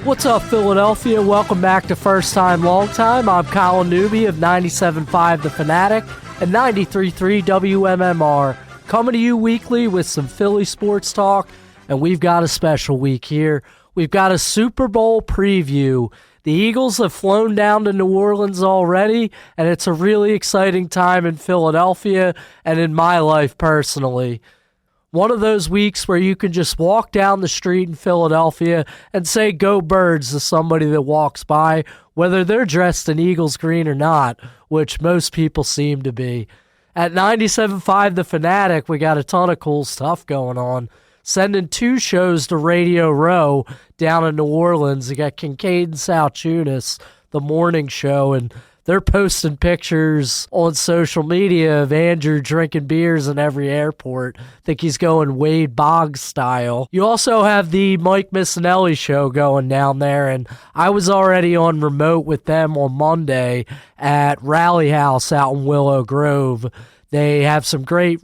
What's up, Philadelphia? Welcome back to First Time, Long Time. I'm Colin Newby of 97.5 The Fanatic and 93.3 WMMR, coming to you weekly with some Philly sports talk, and we've got a special week here. We've got a Super Bowl preview. The Eagles have flown down to New Orleans already, and it's a really exciting time in Philadelphia and in my life personally. One of those weeks where you can just walk down the street in Philadelphia and say "Go Birds" to somebody that walks by, whether they're dressed in Eagles green or not, which most people seem to be. At 97.5 The Fanatic, we got a ton of cool stuff going on. Sending two shows to Radio Row down in New Orleans. You got Kincaid and South Tunis, the morning show, and they're posting pictures on social media of Andrew drinking beers in every airport. Think he's going Wade Boggs style. You also have the Mike Missinelli show going down there, and I was already on remote with them on Monday at Rally House out in Willow Grove. They have some great...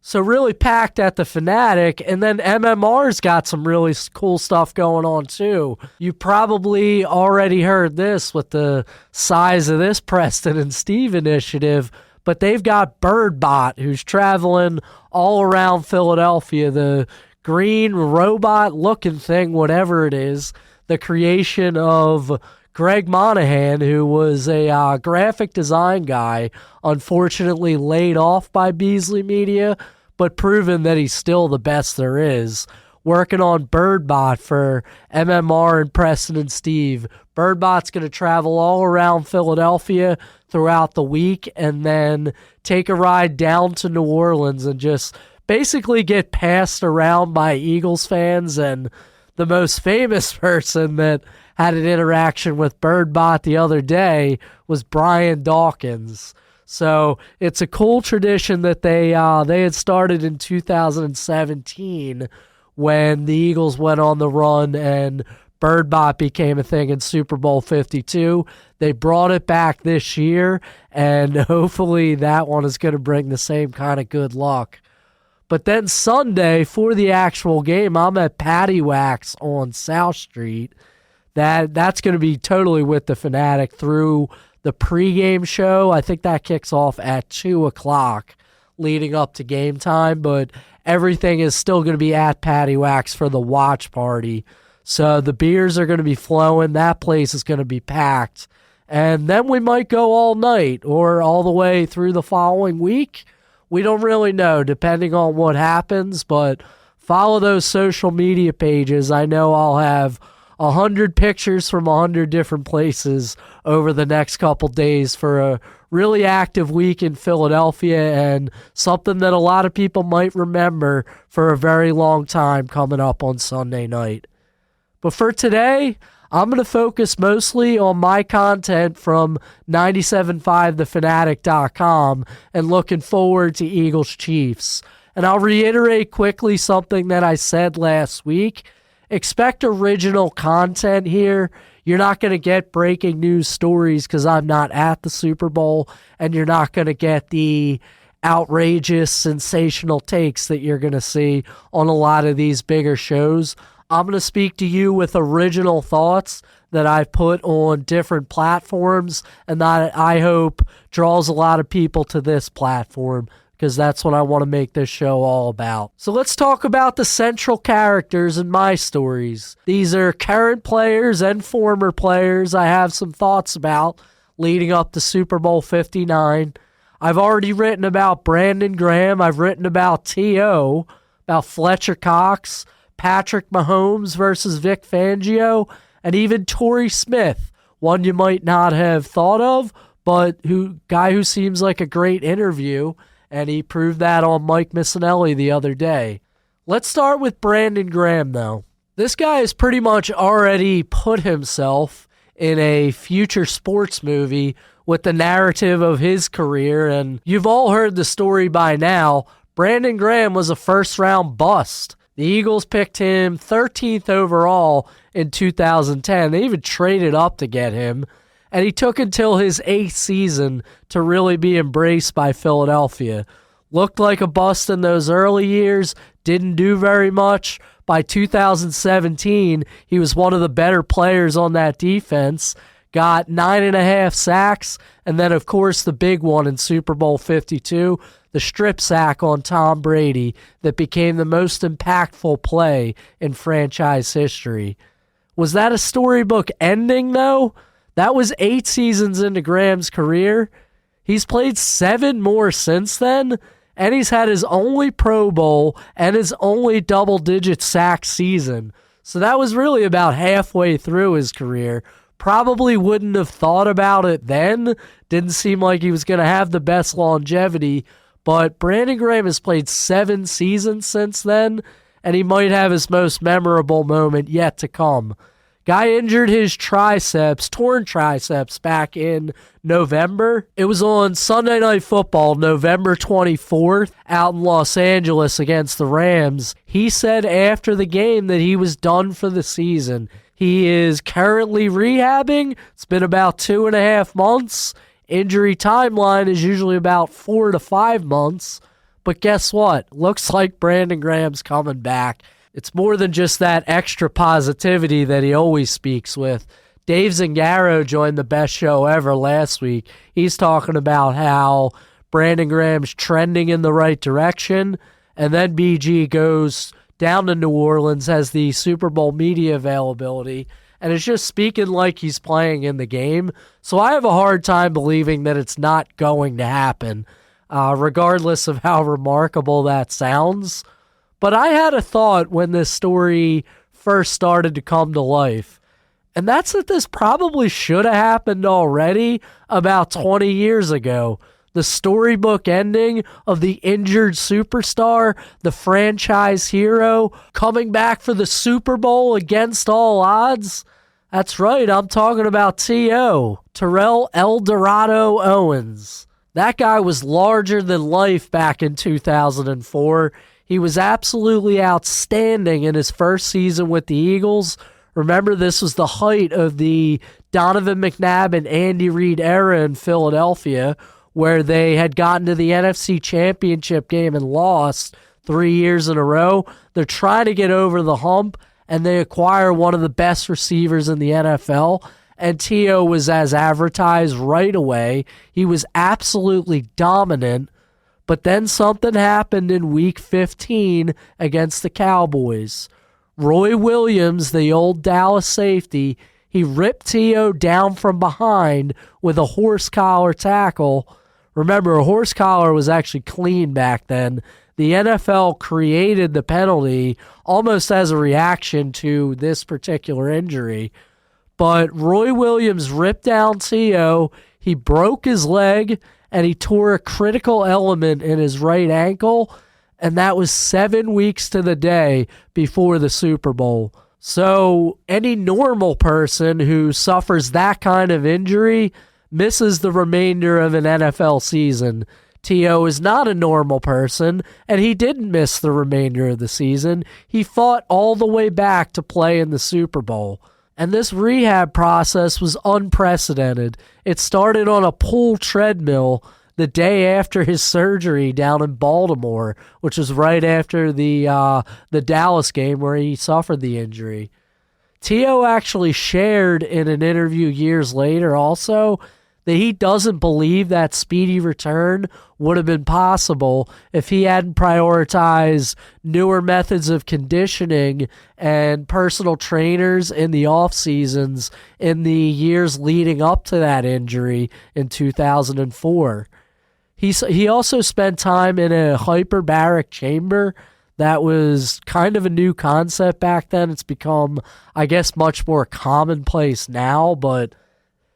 So really packed at the Fanatic, and then MMR's got some really cool stuff going on too. You probably already heard this with the size of this Preston and Steve initiative, but they've got BirdBot, who's traveling all around Philadelphia, the green robot-looking thing, whatever it is, the creation of Greg Monahan, who was a graphic design guy, unfortunately laid off by Beasley Media, but proven that he's still the best there is, working on BirdBot for MMR and Preston and Steve. BirdBot's going to travel all around Philadelphia throughout the week and then take a ride down to New Orleans and just basically get passed around by Eagles fans. And the most famous person that had an interaction with BirdBot the other day was Brian Dawkins. So it's a cool tradition that they had started in 2017 when the Eagles went on the run and BirdBot became a thing in Super Bowl 52. They brought it back this year, and hopefully that one is going to bring the same kind of good luck. But then Sunday, for the actual game, I'm at Patty Wax on South Street. That's going to be totally with the Fanatic through the pregame show. I think that kicks off at 2 o'clock leading up to game time, but everything is still going to be at Patty Wax for the watch party. So the beers are going to be flowing. That place is going to be packed. And then we might go all night or all the way through the following week. We don't really know, depending on what happens, but follow those social media pages. I know I'll have 100 pictures from 100 different places over the next couple days for a really active week in Philadelphia and something that a lot of people might remember for a very long time coming up on Sunday night. But for today, I'm going to focus mostly on my content from 975thefanatic.com and looking forward to Eagles-Chiefs. And I'll reiterate quickly something that I said last week. Expect original content here. You're not going to get breaking news stories because I'm not at the Super Bowl, and you're not going to get the outrageous, sensational takes that you're going to see on a lot of these bigger shows. I'm going to speak to you with original thoughts that I've put on different platforms, and that I hope draws a lot of people to this platform, because that's what I want to make this show all about. So let's talk about the central characters in my stories. These are current players and former players I have some thoughts about leading up to Super Bowl 59. I've already written about Brandon Graham. I've written about T.O., about Fletcher Cox, Patrick Mahomes versus Vic Fangio, and even Torrey Smith, one you might not have thought of, but guy who seems like a great interview, and he proved that on Mike Missinelli the other day. Let's start with Brandon Graham, though. This guy has pretty much already put himself in a future sports movie with the narrative of his career, and you've all heard the story by now. Brandon Graham was a first-round bust. The Eagles picked him 13th overall in 2010. They even traded up to get him. And he took until his 8th season to really be embraced by Philadelphia. Looked like a bust in those early years, didn't do very much, by 2017, he was one of the better players on that defense, got 9.5 sacks, and then, of course, the big one in Super Bowl 52, the strip sack on Tom Brady that became the most impactful play in franchise history. Was that a storybook ending, though? That was 8 seasons into Graham's career. He's played 7 more since then, and he's had his only Pro Bowl and his only double-digit sack season. So that was really about halfway through his career. Probably wouldn't have thought about it then. Didn't seem like he was going to have the best longevity. But Brandon Graham has played 7 seasons since then, and he might have his most memorable moment yet to come. Guy injured his torn triceps back in November. It was on Sunday Night Football, November 24th, out in Los Angeles against the Rams. He said after the game that he was done for the season. He is currently rehabbing. It's been about 2.5 months. Injury timeline is usually about 4 to 5 months. But guess what? Looks like Brandon Graham's coming back. It's more than just that extra positivity that he always speaks with. Dave Zingaro joined the best show ever last week. He's talking about how Brandon Graham's trending in the right direction, and then BG goes down to New Orleans, has the Super Bowl media availability, and is just speaking like he's playing in the game. So I have a hard time believing that it's not going to happen, regardless of how remarkable that sounds. But I had a thought when this story first started to come to life, and that's that this probably should have happened already about 20 years ago. The storybook ending of the injured superstar, the franchise hero, coming back for the Super Bowl against all odds. That's right, I'm talking about T.O., Terrell El Dorado Owens. That guy was larger than life back in 2004. He was absolutely outstanding in his first season with the Eagles. Remember, this was the height of the Donovan McNabb and Andy Reid era in Philadelphia, where they had gotten to the NFC Championship game and lost 3 years in a row. They're trying to get over the hump, and they acquire one of the best receivers in the NFL, and T.O. was as advertised right away. He was absolutely dominant. But then something happened in Week 15 against the Cowboys. Roy Williams, the old Dallas safety, he ripped T.O. down from behind with a horse collar tackle. Remember, a horse collar was actually clean back then. The NFL created the penalty almost as a reaction to this particular injury. But Roy Williams ripped down T.O., he broke his leg, and he tore a critical element in his right ankle, and that was 7 weeks to the day before the Super Bowl. So any normal person who suffers that kind of injury misses the remainder of an NFL season. T.O. is not a normal person, and he didn't miss the remainder of the season. He fought all the way back to play in the Super Bowl. And this rehab process was unprecedented. It started on a pool treadmill the day after his surgery down in Baltimore, which was right after the Dallas game where he suffered the injury. T.O. actually shared in an interview years later also that he doesn't believe that speedy return would have been possible if he hadn't prioritized newer methods of conditioning and personal trainers in the off seasons in the years leading up to that injury in 2004. He also spent time in a hyperbaric chamber. That was kind of a new concept back then. It's become, I guess, much more commonplace now, but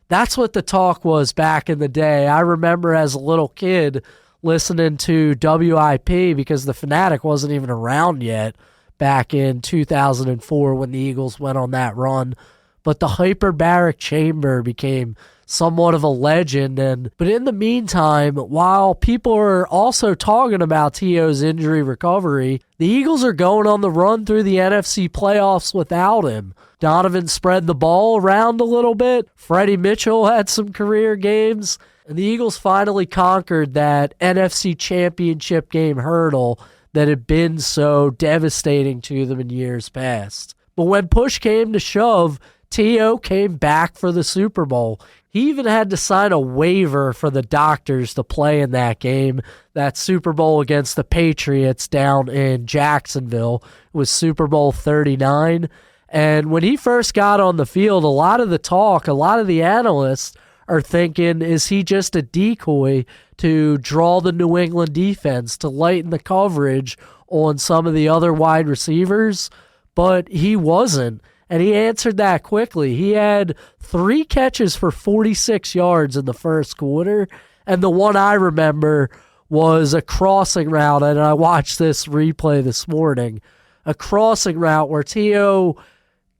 that's what the talk was back in the day. I remember as a little kid listening to WIP because the Fanatic wasn't even around yet back in 2004 when the Eagles went on that run. But the hyperbaric chamber became somewhat of a legend. But in the meantime, while people are also talking about T.O.'s injury recovery, the Eagles are going on the run through the NFC playoffs without him. Donovan spread the ball around a little bit. Freddie Mitchell had some career games. And the Eagles finally conquered that NFC Championship game hurdle that had been so devastating to them in years past. But when push came to shove, T.O. came back for the Super Bowl. He even had to sign a waiver for the doctors to play in that game. That Super Bowl against the Patriots down in Jacksonville was Super Bowl 39. And when he first got on the field, a lot of the analysts are thinking, is he just a decoy to draw the New England defense, to lighten the coverage on some of the other wide receivers? But he wasn't. And he answered that quickly. He had 3 catches for 46 yards in the first quarter. And the one I remember was a crossing route. And I watched this replay this morning. A crossing route where T.O.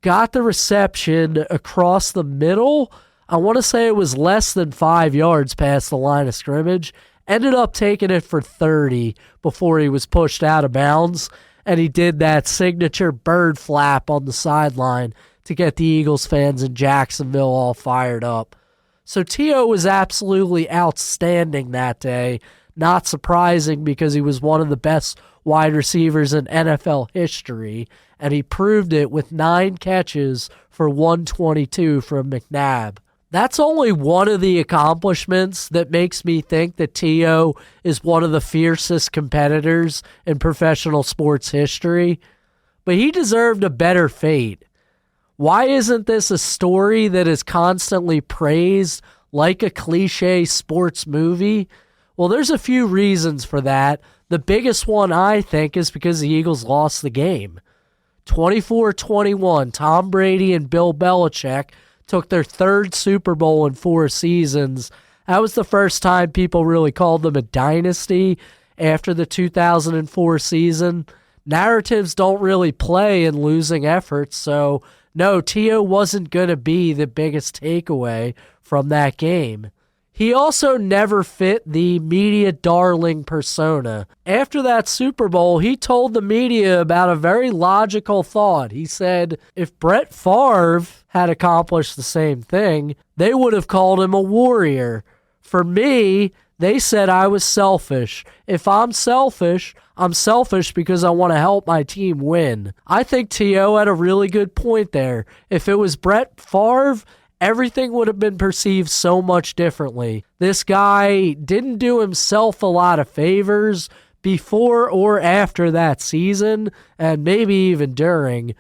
got the reception across the middle. I want to say it was less than 5 yards past the line of scrimmage. Ended up taking it for 30 before he was pushed out of bounds. And he did that signature bird flap on the sideline to get the Eagles fans in Jacksonville all fired up. So T.O. was absolutely outstanding that day. Not surprising because he was one of the best wide receivers in NFL history, and he proved it with 9 catches for 122 from McNabb. That's only one of the accomplishments that makes me think that T.O. is one of the fiercest competitors in professional sports history, but he deserved a better fate. Why isn't this a story that is constantly praised like a cliche sports movie? Well, there's a few reasons for that. The biggest one, I think, is because the Eagles lost the game. 24-21, Tom Brady and Bill Belichick took their 3rd Super Bowl in 4 seasons. That was the first time people really called them a dynasty after the 2004 season. Narratives don't really play in losing efforts, so no, T.O. wasn't going to be the biggest takeaway from that game. He also never fit the media darling persona. After that Super Bowl, he told the media about a very logical thought. He said, if Brett Favre had accomplished the same thing, they would have called him a warrior. For me, they said I was selfish. If I'm selfish because I want to help my team win. I think T.O. had a really good point there. If it was Brett Favre, everything would have been perceived so much differently. This guy didn't do himself a lot of favors before or after that season, and maybe even during.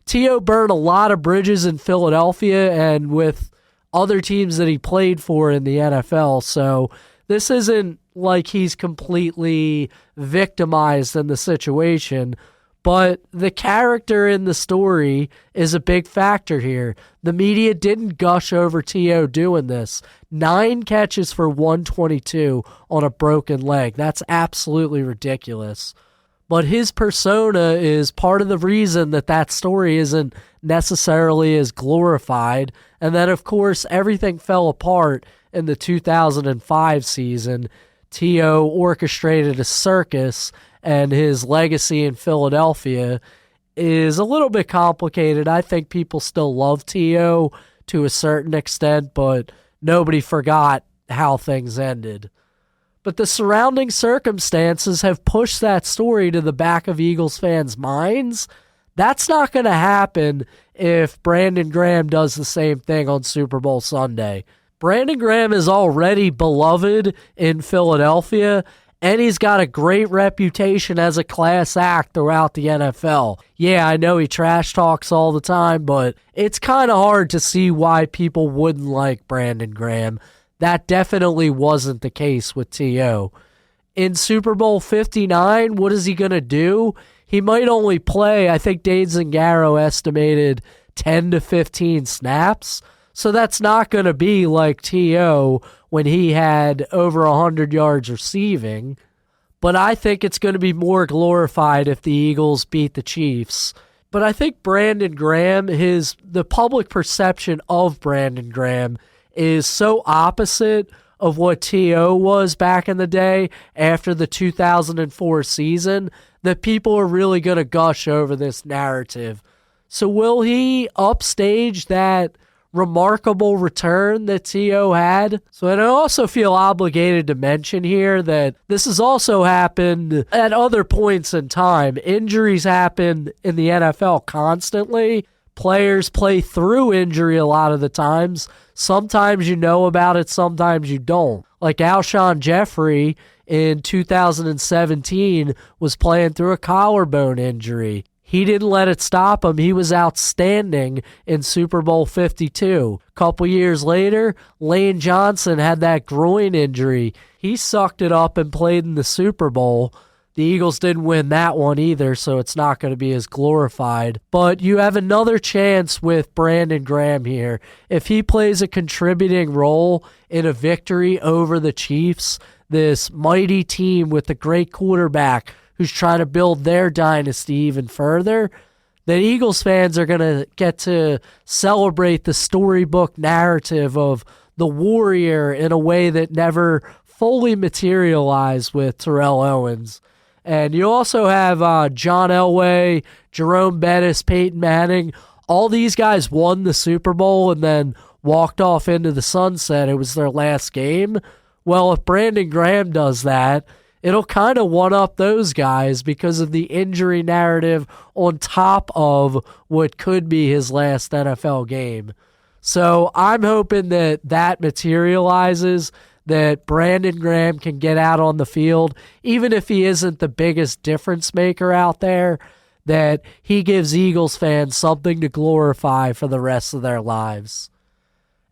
T.O. burned a lot of bridges in Philadelphia and with other teams that he played for in the NFL, so this isn't like he's completely victimized in the situation. But the character in the story is a big factor here. The media didn't gush over T.O. doing this. 9 catches for 122 on a broken leg. That's absolutely ridiculous. But his persona is part of the reason that story isn't necessarily as glorified. And then, of course, everything fell apart in the 2005 season. T.O. orchestrated a circus, and his legacy in Philadelphia is a little bit complicated. I think people still love T.O. to a certain extent, but nobody forgot how things ended. But the surrounding circumstances have pushed that story to the back of Eagles fans' minds. That's not going to happen if Brandon Graham does the same thing on Super Bowl Sunday. Brandon Graham is already beloved in Philadelphia, and he's got a great reputation as a class act throughout the NFL. Yeah, I know he trash talks all the time, but it's kind of hard to see why people wouldn't like Brandon Graham. That definitely wasn't the case with T.O. In Super Bowl 59, what is he going to do? He might only play, I think Dane Zingaro estimated 10 to 15 snaps. So that's not going to be like T.O. when he had over 100 yards receiving. But I think it's going to be more glorified if the Eagles beat the Chiefs. But I think Brandon Graham, the public perception of Brandon Graham is so opposite of what T.O. was back in the day after the 2004 season that people are really going to gush over this narrative. So will he upstage that remarkable return that T.O. had. So I also feel obligated to mention here that this has also happened at other points in time. Injuries happen in the NFL constantly. Players play through injury a lot of the times. Sometimes you know about it, sometimes you don't. Like Alshon Jeffrey in 2017 was playing through a collarbone injury. He didn't let it stop him. He was outstanding in Super Bowl 52. A couple years later, Lane Johnson had that groin injury. He sucked it up and played in the Super Bowl. The Eagles didn't win that one either, so it's not going to be as glorified. But you have another chance with Brandon Graham here. If he plays a contributing role in a victory over the Chiefs, this mighty team with a great quarterback who's trying to build their dynasty even further, then Eagles fans are going to get to celebrate the storybook narrative of the Warrior in a way that never fully materialized with Terrell Owens. And you also have John Elway, Jerome Bettis, Peyton Manning. All these guys won the Super Bowl and then walked off into the sunset. It was their last game. Well, if Brandon Graham does that, it'll kind of one-up those guys because of the injury narrative on top of what could be his last NFL game. So I'm hoping that materializes, that Brandon Graham can get out on the field, even if he isn't the biggest difference maker out there, that he gives Eagles fans something to glorify for the rest of their lives.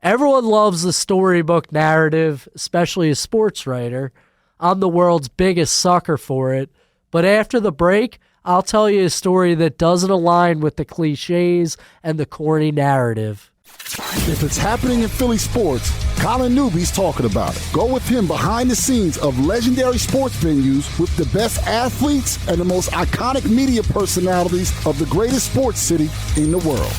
Everyone loves the storybook narrative, especially a sports writer. I'm the world's biggest sucker for it. But after the break, I'll tell you a story that doesn't align with the cliches and the corny narrative. If it's happening in Philly sports, Colin Newby's talking about it. Go with him behind the scenes of legendary sports venues with the best athletes and the most iconic media personalities of the greatest sports city in the world.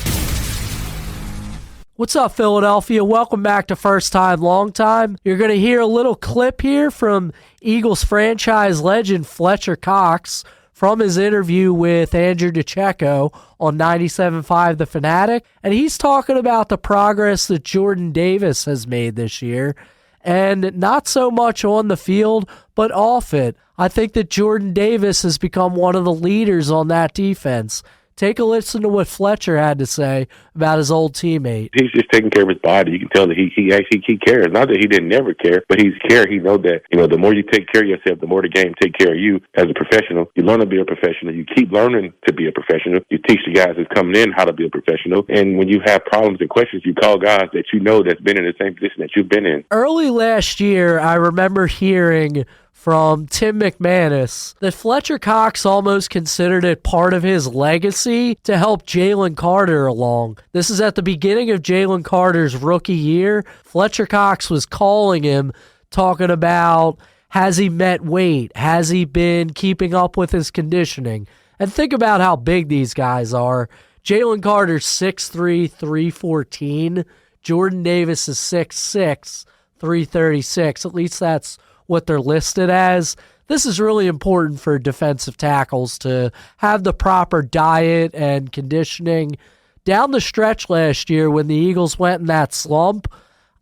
What's up, Philadelphia? Welcome back to First Time, Long Time. You're going to hear a little clip here from Eagles franchise legend Fletcher Cox from his interview with Andrew DeCecco on 97.5 The Fanatic. And he's talking about the progress that Jordan Davis has made this year. And not so much on the field, but off it. I think that Jordan Davis has become one of the leaders on that defense. Take a listen to what Fletcher had to say about his old teammate. He's just taking care of his body. You can tell that he actually cares. Not that he didn't never care, but he's care. He knows that, the more you take care of yourself, the more the game take care of you as a professional. You learn to be a professional. You keep learning to be a professional. You teach the guys that's coming in how to be a professional. And when you have problems and questions, you call guys that that's been in the same position that you've been in. Early last year, I remember hearing from Tim McManus that Fletcher Cox almost considered it part of his legacy to help Jalen Carter along. This is at the beginning of Jalen Carter's rookie year. Fletcher Cox was calling him, talking about, has he met weight? Has he been keeping up with his conditioning? And think about how big these guys are. Jalen Carter's 6'3", 314. Jordan Davis is 6'6", 336. At least that's what they're listed as. This is really important for defensive tackles to have the proper diet and conditioning. Down the stretch last year when the Eagles went in that slump,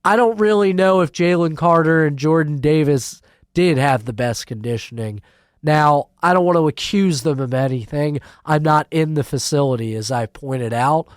I don't really know if Jalen Carter and Jordan Davis did have the best conditioning. Now, I don't want to accuse them of anything. I'm not in the facility, as I pointed out,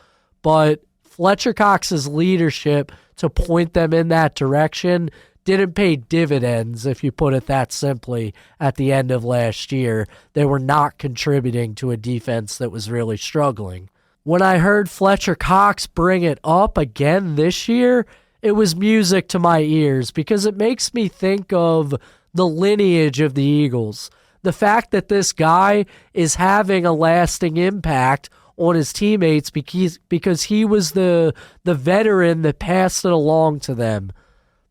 but Fletcher Cox's leadership to point them in that direction didn't pay dividends, if you put it that simply, at the end of last year. They were not contributing to a defense that was really struggling. When I heard Fletcher Cox bring it up again this year, it was music to my ears because it makes me think of the lineage of the Eagles. The fact that this guy is having a lasting impact on his teammates because he was the veteran that passed it along to them.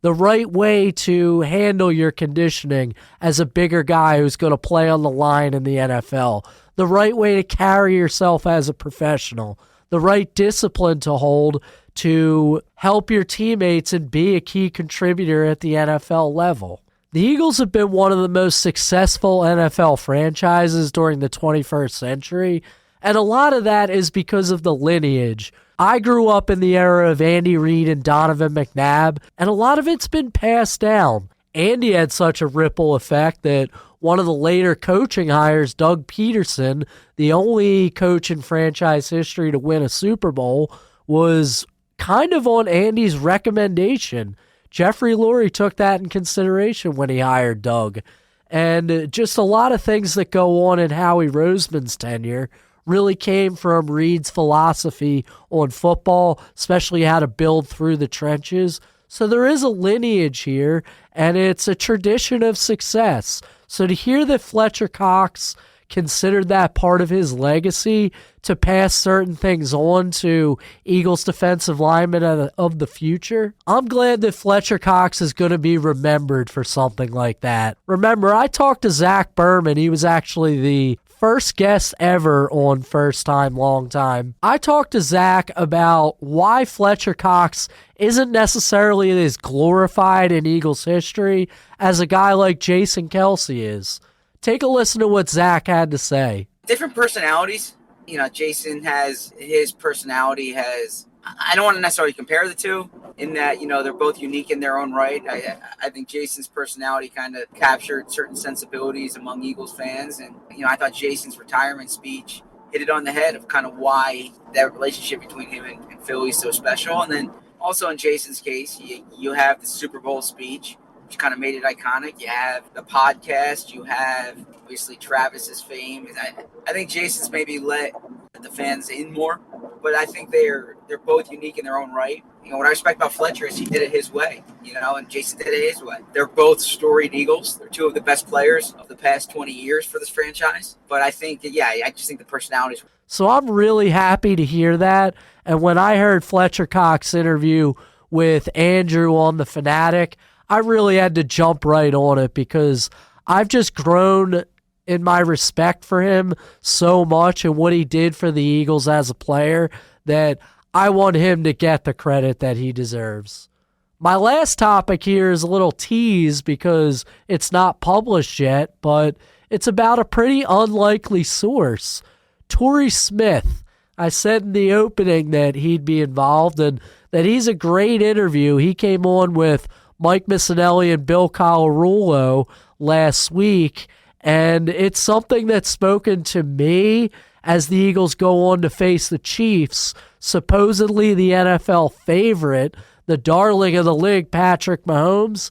The right way to handle your conditioning as a bigger guy who's going to play on the line in the NFL. The right way to carry yourself as a professional. The right discipline to hold to help your teammates and be a key contributor at the NFL level. The Eagles have been one of the most successful NFL franchises during the 21st century, And a lot of that is because of the lineage. I grew up in the era of Andy Reid and Donovan McNabb, and a lot of it's been passed down. Andy had such a ripple effect that one of the later coaching hires, Doug Peterson, the only coach in franchise history to win a Super Bowl, was kind of on Andy's recommendation. Jeffrey Lurie took that in consideration when he hired Doug. And just a lot of things that go on in Howie Roseman's tenure really came from Reid's philosophy on football, especially how to build through the trenches. So there is a lineage here, and it's a tradition of success. So to hear that Fletcher Cox considered that part of his legacy to pass certain things on to Eagles defensive linemen of the future, I'm glad that Fletcher Cox is going to be remembered for something like that. Remember, I talked to Zach Berman. He was actually the first guest ever on First Time, Long Time. I talked to Zach about why Fletcher Cox isn't necessarily as glorified in Eagles history as a guy like Jason Kelsey is. Take a listen to what Zach had to say. Different personalities. You know, Jason has his personality I don't want to necessarily compare the two in that, you know, they're both unique in their own right. I think Jason's personality kind of captured certain sensibilities among Eagles fans. And, you know, I thought Jason's retirement speech hit it on the head of kind of why that relationship between him and Philly is so special. And then also in Jason's case, you have the Super Bowl speech, which kind of made it iconic. You have the podcast. You have obviously Travis's fame. I think Jason's maybe let the fans in more, but I think they're both unique in their own right. You know, what I respect about Fletcher is he did it his way, you know, and Jason did it his way. They're both storied Eagles. They're two of the best players of the past 20 years for this franchise. But I think, I just think the personalities. So I'm really happy to hear that. And when I heard Fletcher Cox's interview with Andrew on The Fanatic, I really had to jump right on it because I've just grown in my respect for him so much and what he did for the Eagles as a player that I want him to get the credit that he deserves. My last topic here is a little tease because it's not published yet, but it's about a pretty unlikely source. Torrey Smith. I said in the opening that he'd be involved and that he's a great interview. He came on with Mike Missanelli and Bill Colarulo last week, and it's something that's spoken to me as the Eagles go on to face the Chiefs, supposedly the NFL favorite, the darling of the league, Patrick Mahomes.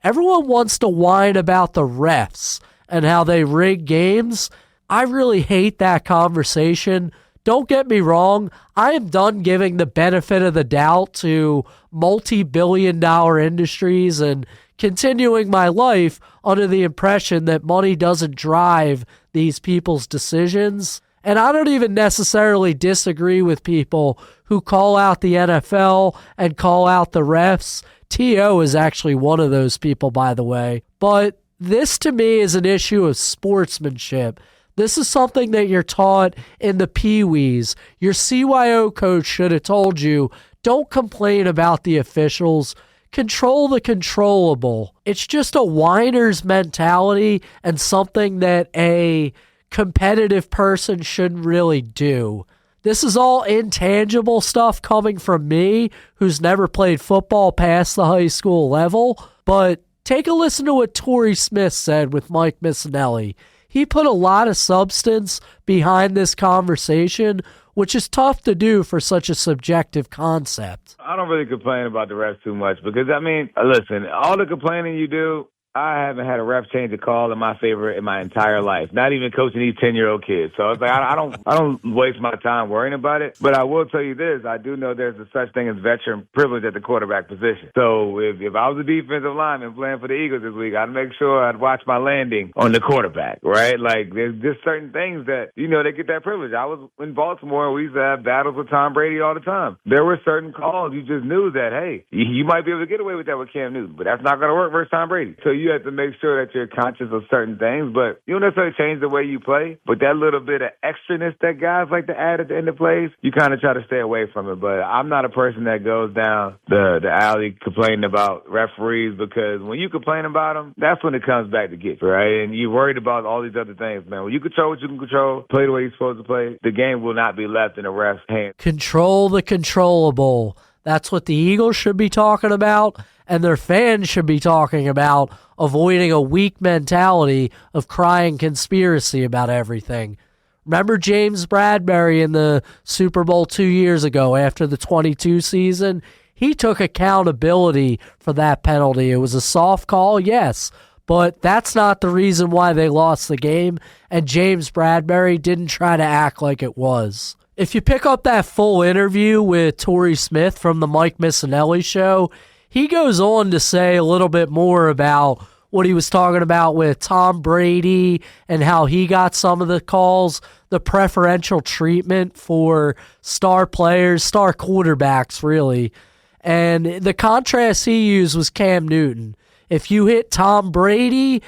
Everyone wants to whine about the refs and how they rig games. I really hate that conversation. Don't get me wrong, I am done giving the benefit of the doubt to multi-billion-dollar industries and continuing my life under the impression that money doesn't drive these people's decisions. And I don't even necessarily disagree with people who call out the NFL and call out the refs. T.O. is actually one of those people, by the way. But this, to me, is an issue of sportsmanship. This is something that you're taught in the Pee-wees. Your CYO coach should have told you, don't complain about the officials. Control the controllable. It's just a whiner's mentality and something that a competitive person shouldn't really do. This is all intangible stuff coming from me, who's never played football past the high school level. But take a listen to what Torrey Smith said with Mike Missanelli. He put a lot of substance behind this conversation, which is tough to do for such a subjective concept. I don't really complain about the refs too much because, listen, all the complaining you do, I haven't had a ref change a call in my favor in my entire life. Not even coaching these 10-year-old kids. So it's like I don't waste my time worrying about it. But I will tell you this: I do know there's a such thing as veteran privilege at the quarterback position. So if I was a defensive lineman playing for the Eagles this week, I'd make sure I'd watch my landing on the quarterback. Right? Like there's just certain things that they get that privilege. I was in Baltimore and we used to have battles with Tom Brady all the time. There were certain calls you just knew that hey, you might be able to get away with that with Cam Newton, but that's not going to work versus Tom Brady. So you have to make sure that you're conscious of certain things, but you don't necessarily change the way you play. But that little bit of extraness that guys like to add at the end of plays, you kind of try to stay away from it. But I'm not a person that goes down the alley complaining about referees, because when you complain about them, that's when it comes back to get you, right? And you're worried about all these other things, man. When you control what you can control, play the way you're supposed to play, the game will not be left in the ref's hands. Control the controllable. That's what the Eagles should be talking about, and their fans should be talking about, avoiding a weak mentality of crying conspiracy about everything. Remember James Bradbury in the Super Bowl 2 years ago after the 22 season? He took accountability for that penalty. It was a soft call, yes, but that's not the reason why they lost the game, and James Bradbury didn't try to act like it was. If you pick up that full interview with Torrey Smith from the Mike Missanelli show, he goes on to say a little bit more about what he was talking about with Tom Brady and how he got some of the calls, the preferential treatment for star players, star quarterbacks, really. And the contrast he used was Cam Newton. If you hit Tom Brady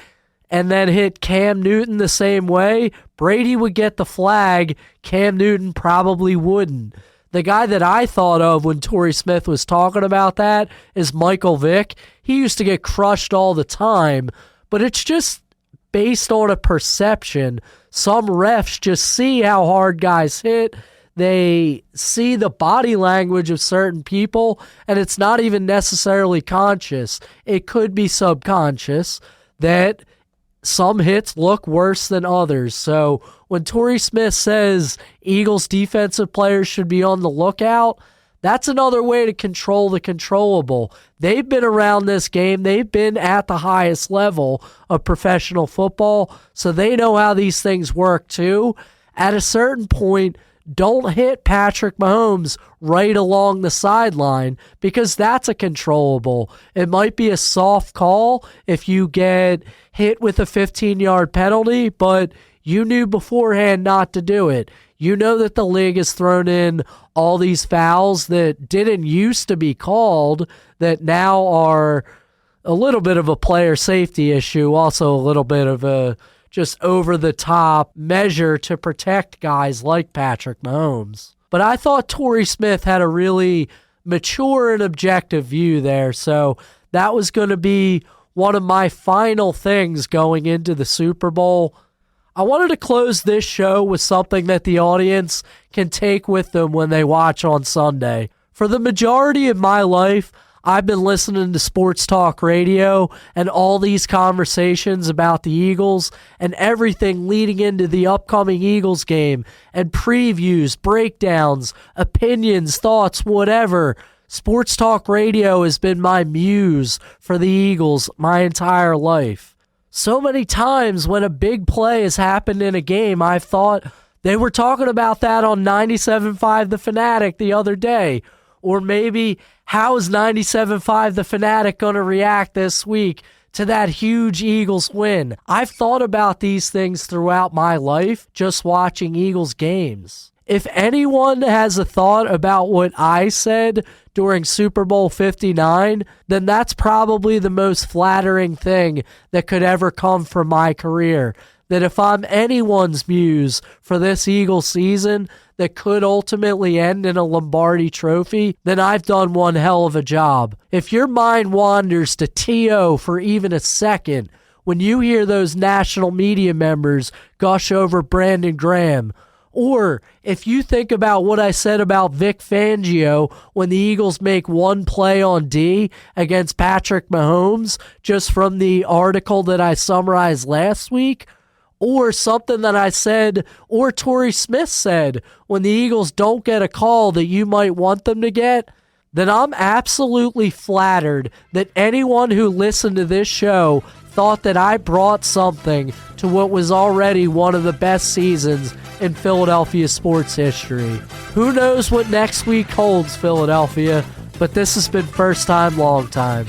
and then hit Cam Newton the same way, Brady would get the flag, Cam Newton probably wouldn't. The guy that I thought of when Torrey Smith was talking about that is Michael Vick. He used to get crushed all the time, but it's just based on a perception. Some refs just see how hard guys hit. They see the body language of certain people, and it's not even necessarily conscious. It could be subconscious that some hits look worse than others. So when Torrey Smith says Eagles defensive players should be on the lookout, that's another way to control the controllable. They've been around this game. They've been at the highest level of professional football, so they know how these things work too. At a certain point, don't hit Patrick Mahomes right along the sideline, because that's a controllable. It might be a soft call if you get hit with a 15-yard penalty, but you knew beforehand not to do it. You know that the league has thrown in all these fouls that didn't used to be called that now are a little bit of a player safety issue, also a little bit of a just over-the-top measure to protect guys like Patrick Mahomes. But I thought Torrey Smith had a really mature and objective view there, so that was going to be one of my final things going into the Super Bowl. I wanted to close this show with something that the audience can take with them when they watch on Sunday. For the majority of my life, I've been listening to sports talk radio and all these conversations about the Eagles and everything leading into the upcoming Eagles game and previews, breakdowns, opinions, thoughts, whatever. Sports talk radio has been my muse for the Eagles my entire life. So many times when a big play has happened in a game, I've thought they were talking about that on 97.5 The Fanatic the other day. Or maybe, how is 97.5 The Fanatic going to react this week to that huge Eagles win? I've thought about these things throughout my life just watching Eagles games. If anyone has a thought about what I said during Super Bowl 59, then that's probably the most flattering thing that could ever come from my career. That if I'm anyone's muse for this Eagles season that could ultimately end in a Lombardi trophy, then I've done one hell of a job. If your mind wanders to T.O. for even a second when you hear those national media members gush over Brandon Graham, or if you think about what I said about Vic Fangio when the Eagles make one play on D against Patrick Mahomes, just from the article that I summarized last week, or something that I said, or Torrey Smith said, when the Eagles don't get a call that you might want them to get, then I'm absolutely flattered that anyone who listened to this show thought that I brought something to what was already one of the best seasons in Philadelphia sports history. Who knows what next week holds, Philadelphia, but this has been first time, long time.